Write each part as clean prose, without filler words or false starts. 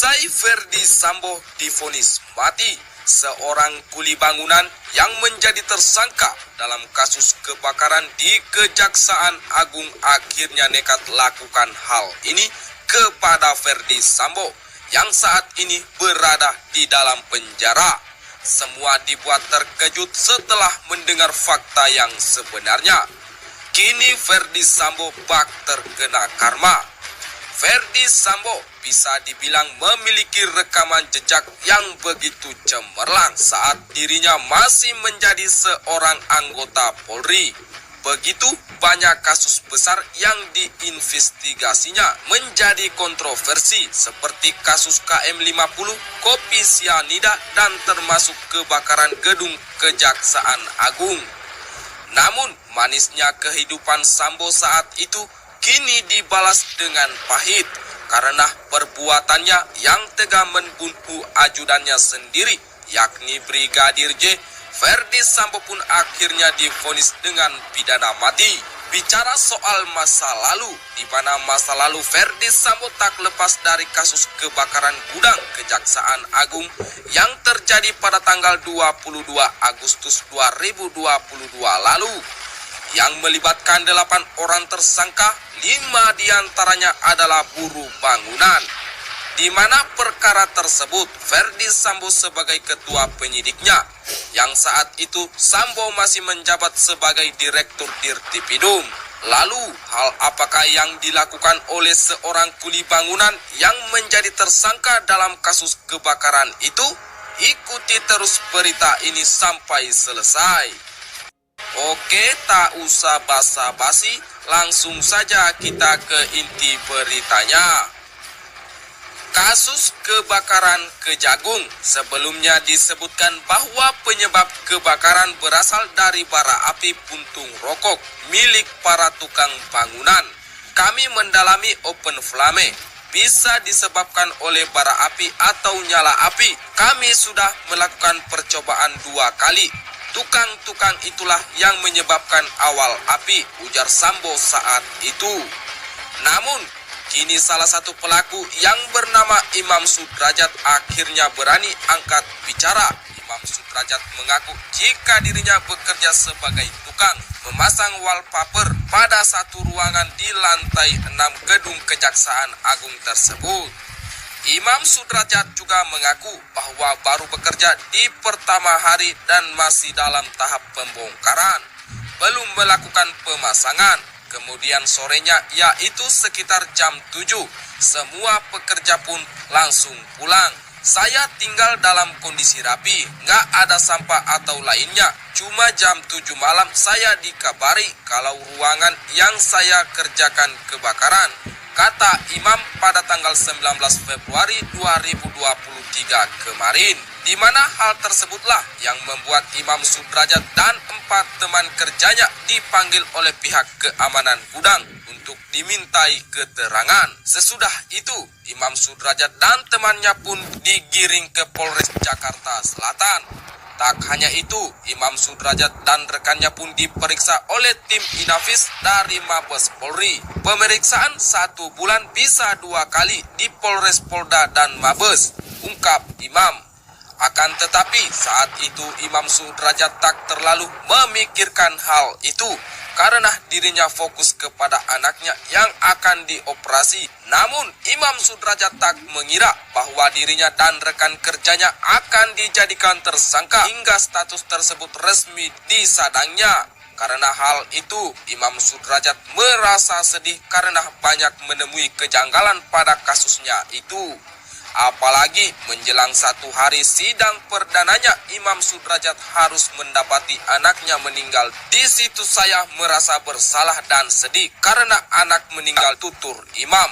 Usai Ferdi Sambo divonis mati, seorang kuli bangunan yang menjadi tersangka dalam kasus kebakaran di Kejaksaan Agung akhirnya nekat lakukan hal ini kepada Ferdi Sambo yang saat ini berada di dalam penjara. Semua dibuat terkejut setelah mendengar fakta yang sebenarnya. Kini Ferdi Sambo bak terkena karma. Ferdi Sambo bisa dibilang memiliki rekaman jejak yang begitu cemerlang saat dirinya masih menjadi seorang anggota Polri. Begitu banyak kasus besar yang diinvestigasinya menjadi kontroversi seperti kasus KM50, kopi sianida, dan termasuk kebakaran gedung Kejaksaan Agung. Namun manisnya kehidupan Sambo saat itu kini dibalas dengan pahit karena perbuatannya yang tega membunuh ajudannya sendiri, yakni Brigadir J. Ferdi Sambo pun akhirnya divonis dengan pidana mati. Bicara soal masa lalu, di mana masa lalu Ferdi Sambo tak lepas dari kasus kebakaran gudang Kejaksaan Agung yang terjadi pada tanggal 22 Agustus 2022 lalu, yang melibatkan 8 orang tersangka, 5 diantaranya adalah buruh bangunan. Di mana perkara tersebut Ferdi Sambo sebagai ketua penyidiknya, yang saat itu Sambo masih menjabat sebagai direktur Dirtipidum. Lalu hal apakah yang dilakukan oleh seorang kuli bangunan yang menjadi tersangka dalam kasus kebakaran itu? Ikuti terus berita ini sampai selesai. Oke, tak usah basa-basi, langsung saja kita ke inti beritanya. Kasus kebakaran Kejagung. Sebelumnya disebutkan bahwa penyebab kebakaran berasal dari bara api puntung rokok milik para tukang bangunan. Kami mendalami open flame. Bisa disebabkan oleh bara api atau nyala api. Kami sudah melakukan percobaan 2 kali. Tukang-tukang itulah yang menyebabkan awal api, ujar Sambo saat itu. Namun kini salah satu pelaku yang bernama Imam Sudrajat akhirnya berani angkat bicara. Imam Sudrajat mengaku jika dirinya bekerja sebagai tukang memasang wallpaper pada satu ruangan di lantai 6 gedung Kejaksaan Agung tersebut. Imam Sudrajat juga mengaku bahwa baru bekerja di pertama hari dan masih dalam tahap pembongkaran, belum melakukan pemasangan. Kemudian sorenya, yaitu sekitar jam 7, semua pekerja pun langsung pulang. Saya tinggal dalam kondisi rapi, nggak ada sampah atau lainnya. Cuma jam 7 malam saya dikabari kalau ruangan yang saya kerjakan kebakaran, kata Imam pada tanggal 19 Februari 2023 kemarin. Di mana hal tersebutlah yang membuat Imam Sudrajat dan 4 teman kerjanya dipanggil oleh pihak keamanan gudang untuk dimintai keterangan. Sesudah itu, Imam Sudrajat dan temannya pun digiring ke Polres Jakarta Selatan. Tak hanya itu, Imam Sudrajat dan rekannya pun diperiksa oleh tim Inafis dari Mabes Polri. Pemeriksaan 1 bulan bisa 2 kali di Polres, Polda, dan Mabes, ungkap Imam. Akan tetapi saat itu Imam Sudrajat tak terlalu memikirkan hal itu karena dirinya fokus kepada anaknya yang akan dioperasi. Namun Imam Sudrajat tak mengira bahwa dirinya dan rekan kerjanya akan dijadikan tersangka hingga status tersebut resmi disadangnya. Karena hal itu Imam Sudrajat merasa sedih karena banyak menemui kejanggalan pada kasusnya itu. Apalagi menjelang 1 hari sidang perdananya, Imam Sudrajat harus mendapati anaknya meninggal. Di situ saya merasa bersalah dan sedih karena anak meninggal, tutur Imam.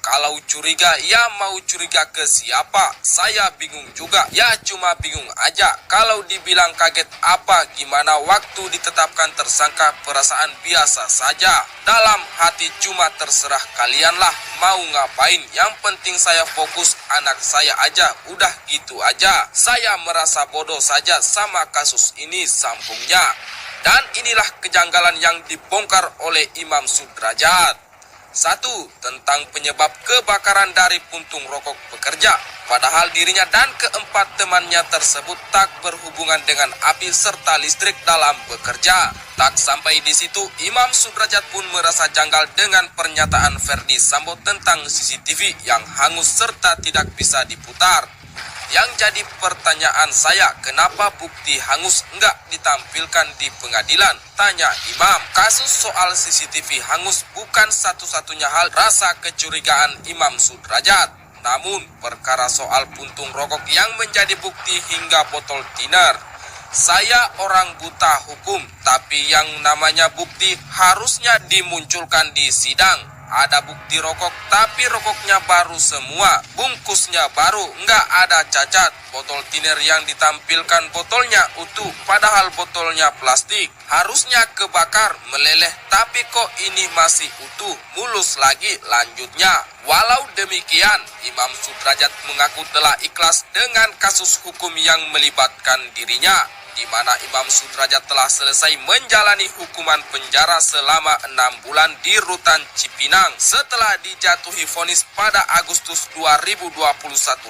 Kalau curiga, ya mau curiga ke siapa? Saya bingung juga, ya cuma bingung aja. Kalau dibilang kaget apa gimana waktu ditetapkan tersangka, perasaan biasa saja. Dalam hati cuma terserah kalianlah mau ngapain. Yang penting saya fokus anak saya aja, udah gitu aja. Saya merasa bodoh saja sama kasus ini, sambungnya. Dan inilah kejanggalan yang dibongkar oleh Imam Sudrajat. 1. Tentang penyebab kebakaran dari puntung rokok pekerja, padahal dirinya dan keempat temannya tersebut tak berhubungan dengan api serta listrik dalam bekerja. Tak sampai di situ, Imam Sudrajat pun merasa janggal dengan pernyataan Verdi Sambo tentang CCTV yang hangus serta tidak bisa diputar. Yang jadi pertanyaan saya, kenapa bukti hangus enggak ditampilkan di pengadilan? Tanya Imam. Kasus soal CCTV hangus bukan satu-satunya hal rasa kecurigaan Imam Sudrajat. Namun, perkara soal puntung rokok yang menjadi bukti hingga botol tiner. Saya orang buta hukum, tapi yang namanya bukti harusnya dimunculkan di sidang. Ada bukti rokok, tapi rokoknya baru semua, bungkusnya baru, nggak ada cacat. Botol tiner yang ditampilkan botolnya utuh, padahal botolnya plastik. Harusnya kebakar, meleleh, tapi kok ini masih utuh, mulus lagi lanjutnya. Walau demikian, Imam Sudrajat mengaku telah ikhlas dengan kasus hukum yang melibatkan dirinya, di mana Imam Sudrajat telah selesai menjalani hukuman penjara selama 6 bulan di Rutan Cipinang setelah dijatuhi vonis pada Agustus 2021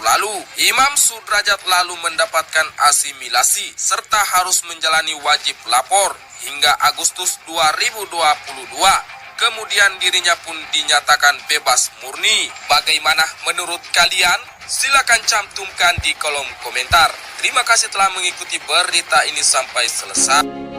lalu. Imam Sudrajat lalu mendapatkan asimilasi serta harus menjalani wajib lapor hingga Agustus 2022. Kemudian dirinya pun dinyatakan bebas murni. Bagaimana menurut kalian? Silakan cantumkan di kolom komentar. Terima kasih telah mengikuti berita ini sampai selesai.